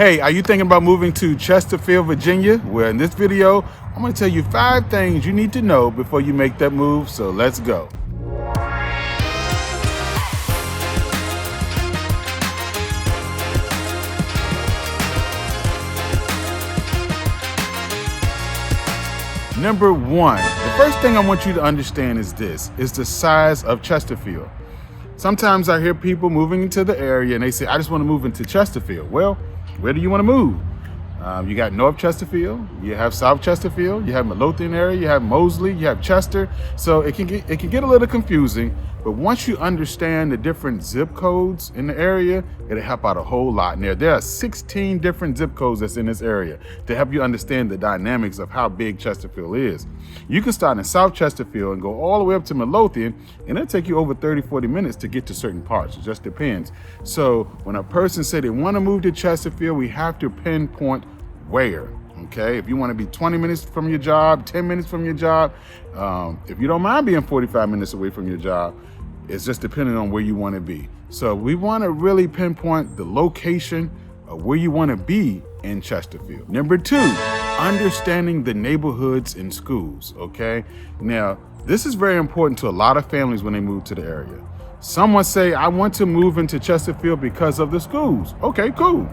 Hey, are you thinking about moving to Chesterfield, Virginia? Well, in this video, I'm going to tell you 5 things you need to know before you make that move, so let's go. Number 1, the first thing I want you to understand is the size of Chesterfield. Sometimes I hear people moving into the area and they say, I just want to move into Chesterfield. Well, where do you want to move? You got North Chesterfield, you have South Chesterfield, you have Midlothian area, you have Mosley, you have Chester. So it can get a little confusing, but once you understand the different zip codes in the area, it'll help out a whole lot. And there are 16 different zip codes that's in this area to help you understand the dynamics of how big Chesterfield is. You can start in South Chesterfield and go all the way up to Midlothian, and it'll take you over 30-40 minutes to get to certain parts. It just depends. So when a person say they want to move to Chesterfield, we have to pinpoint where. Okay, if you want to be 20 minutes from your job, 10 minutes from your job, if you don't mind being 45 minutes away from your job, it's just depending on where you want to be. So we want to really pinpoint the location of where you want to be in Chesterfield. Number 2, understanding the neighborhoods and schools. Okay, now this is very important to a lot of families when they move to the area. Someone say, I want to move into Chesterfield because of the schools. Okay, cool.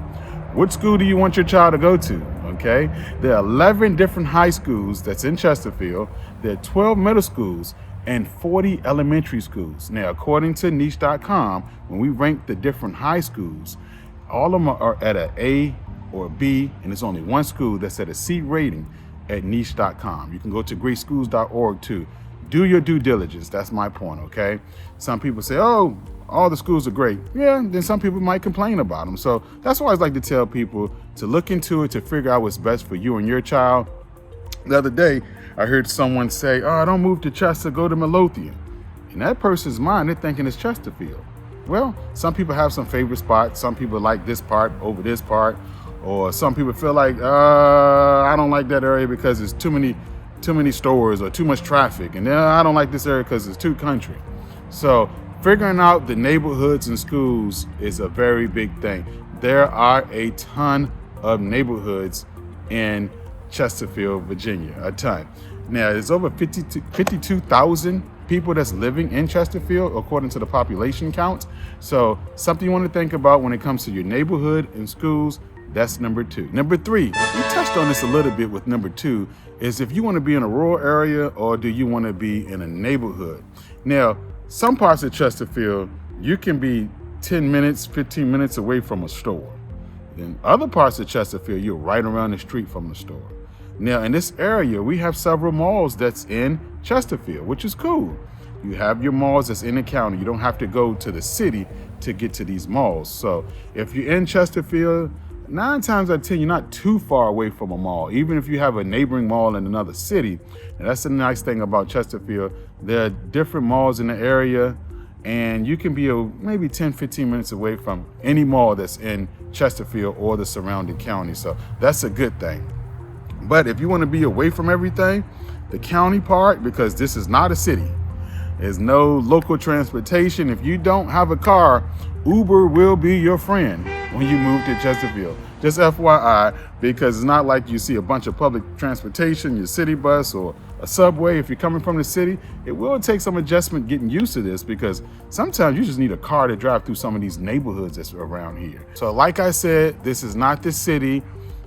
What school do you want your child to go to? Okay, there are 11 different high schools that's in Chesterfield. There are 12 middle schools and 40 elementary schools. Now, according to niche.com, when we rank the different high schools, all of them are at an A or B, and there's only one school that's at a C rating at niche.com. You can go to greatschools.org too. Do your due diligence. That's my point, okay? Some people say, oh, all the schools are great. Yeah, then some people might complain about them. So that's why I like to tell people to look into it, to figure out what's best for you and your child. The other day, I heard someone say, oh, don't move to Chester, go to Midlothian. In that person's mind, they're thinking it's Chesterfield. Well, some people have some favorite spots. Some people like this part over this part. Or some people feel like, I don't like that area because there's too many stores or too much traffic. And then I don't like this area because it's too country. So figuring out the neighborhoods and schools is a very big thing. There are a ton of neighborhoods in Chesterfield, Virginia, a ton. Now, there's over 52,000 people that's living in Chesterfield, according to the population count. So something you want to think about when it comes to your neighborhood and schools, that's number 2. Number 3, we touched on this a little bit with number 2, is if you want to be in a rural area or do you want to be in a neighborhood. Now, some parts of Chesterfield, you can be 10 minutes, 15 minutes away from a store. In other parts of Chesterfield, you're right around the street from the store. Now, in this area, we have several malls that's in Chesterfield, which is cool. You have your malls that's in the county. You don't have to go to the city to get to these malls. So if you're in Chesterfield, 9 times out of 10, you're not too far away from a mall, even if you have a neighboring mall in another city. And that's the nice thing about Chesterfield. There are different malls in the area, and you can be maybe 10, 15 minutes away from any mall that's in Chesterfield or the surrounding county. So that's a good thing. But if you want to be away from everything, the county part, because this is not a city, there's no local transportation. If you don't have a car, Uber will be your friend when you move to Chesterfield. Just FYI, because it's not like you see a bunch of public transportation, your city bus or a subway. If you're coming from the city, it will take some adjustment getting used to this, because sometimes you just need a car to drive through some of these neighborhoods that's around here. So like I said, this is not the city.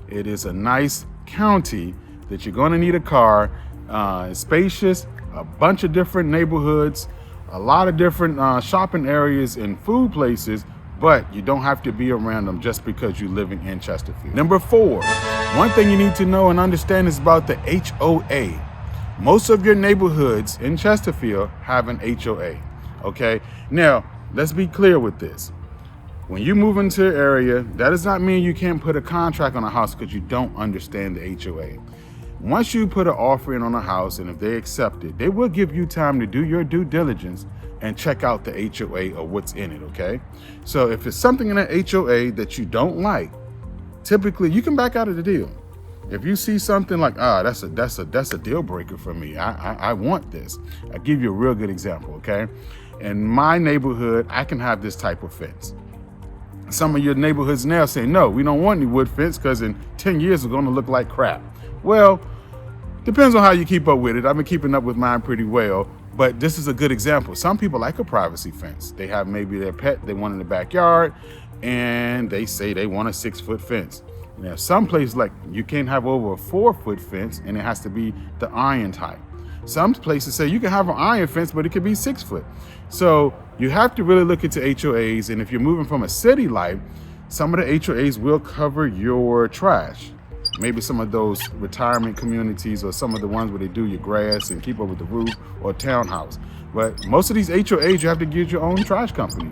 It is a nice county that you're going to need a car. It's spacious, a bunch of different neighborhoods, a lot of different shopping areas and food places, but you don't have to be around them just because you're living in Chesterfield. Number 4, one thing you need to know and understand is about the HOA. Most of your neighborhoods in Chesterfield have an HOA, okay? Now, let's be clear with this. When you move into an area, that does not mean you can't put a contract on a house because you don't understand the HOA. Once you put an offer in on a house, and if they accept it, they will give you time to do your due diligence and check out the HOA or what's in it, okay? So if it's something in an HOA that you don't like, typically you can back out of the deal. If you see something like, that's a deal breaker for me, I want this. I'll give you a real good example, okay? In my neighborhood, I can have this type of fence. Some of your neighborhoods now say, no, we don't want any wood fence because in 10 years it's going to look like crap. Well, depends on how you keep up with it. I've been keeping up with mine pretty well, but this is a good example. Some people like a privacy fence. They have maybe their pet they want in the backyard, and they say they want a 6-foot fence. Now, some places like you can't have over a 4-foot fence, and it has to be the iron type. Some places say you can have an iron fence, but it could be 6 foot. So you have to really look into HOAs, and if you're moving from a city life, some of the HOAs will cover your trash. Maybe some of those retirement communities or some of the ones where they do your grass and keep up with the roof, or townhouse. But most of these HOAs, you have to get your own trash company.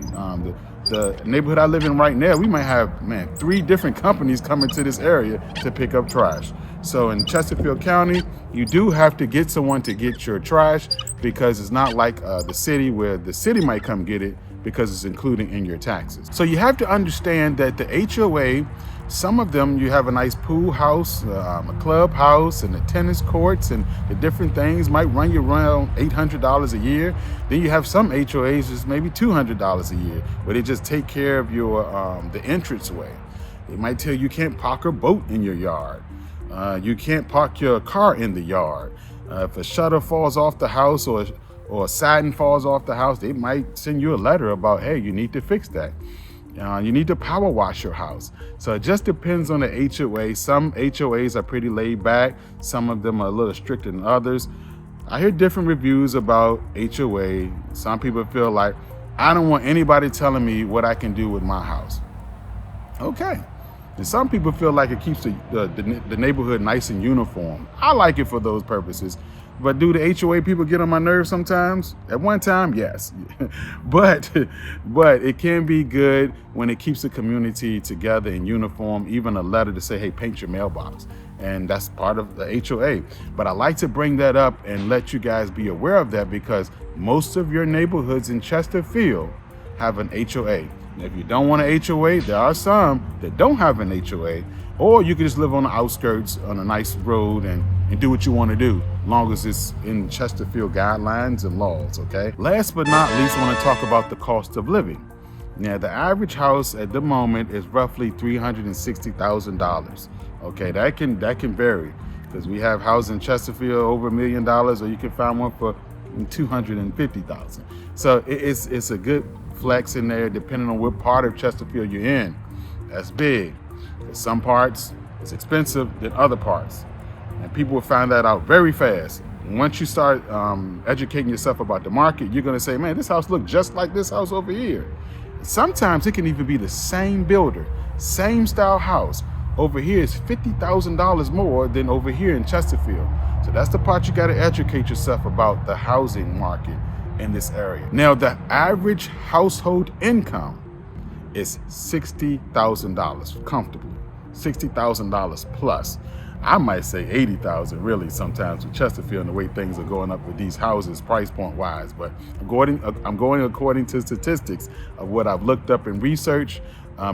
The neighborhood I live in right now, we might have, 3 different companies coming to this area to pick up trash. So in Chesterfield County, you do have to get someone to get your trash, because it's not like the city where the city might come get it because it's included in your taxes. So you have to understand that the HOA, some of them, you have a nice pool house, a clubhouse, and the tennis courts, and the different things might run you around $800 a year. Then you have some HOAs that's maybe $200 a year, where they just take care of your the entranceway. They might tell you can't park a boat in your yard. You can't park your car in the yard. If a shutter falls off the house or a siding falls off the house, they might send you a letter about, hey, you need to fix that. You need to power wash your house. So it just depends on the HOA. Some HOAs are pretty laid back. Some of them are a little stricter than others. I hear different reviews about HOA. Some people feel like, I don't want anybody telling me what I can do with my house. Okay. And some people feel like it keeps the neighborhood nice and uniform. I like it for those purposes. But do the HOA people get on my nerves sometimes? At one time, yes. but it can be good when it keeps the community together in uniform, even a letter to say, hey, paint your mailbox. And that's part of the HOA. But I like to bring that up and let you guys be aware of that, because most of your neighborhoods in Chesterfield have an HOA. And if you don't want an HOA, there are some that don't have an HOA, or you can just live on the outskirts on a nice road and do what you want to do, as long as it's in Chesterfield guidelines and laws, okay? Last but not least, I want to talk about the cost of living. Now, the average house at the moment is roughly $360,000. Okay, that can vary, because we have houses in Chesterfield over $1 million, or you can find one for $250,000. So it's a good flex in there, depending on what part of Chesterfield you're in. That's big. Some parts it's expensive than other parts, and people will find that out very fast. Once you start educating yourself about the market, you're going to say, man, this house looks just like this house over here. Sometimes it can even be the same builder, same style house. Over here is $50,000 more than over here in Chesterfield. So that's the part you got to educate yourself about, the housing market in this area. Now, the average household income is $60,000 comfortably, $60,000 plus. I might say $80,000 really sometimes with Chesterfield and the way things are going up with these houses price point wise. But I'm going according to statistics of what I've looked up in research.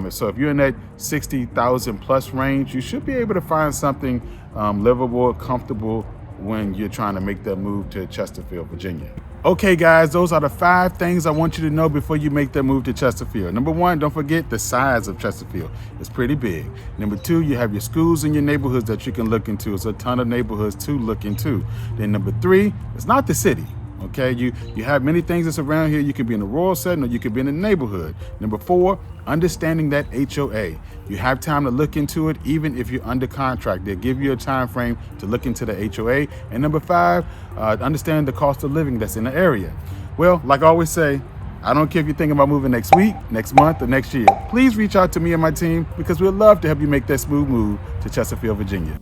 So if you're in that 60,000 plus range, you should be able to find something livable, comfortable when you're trying to make that move to Chesterfield, Virginia. Okay, guys, those are the 5 things I want you to know before you make that move to Chesterfield. Number 1, don't forget the size of Chesterfield. It's pretty big. Number 2, you have your schools in your neighborhoods that you can look into. It's a ton of neighborhoods to look into. Then number 3, it's not the city. Okay, you have many things that's around here. You can be in a rural setting or you can be in a neighborhood. Number 4, understanding that HOA. You have time to look into it, even if you're under contract. They'll give you a time frame to look into the HOA. And number 5, understand the cost of living that's in the area. Well, like I always say, I don't care if you're thinking about moving next week, next month, or next year. Please reach out to me and my team, because we'd love to help you make that smooth move to Chesterfield, Virginia.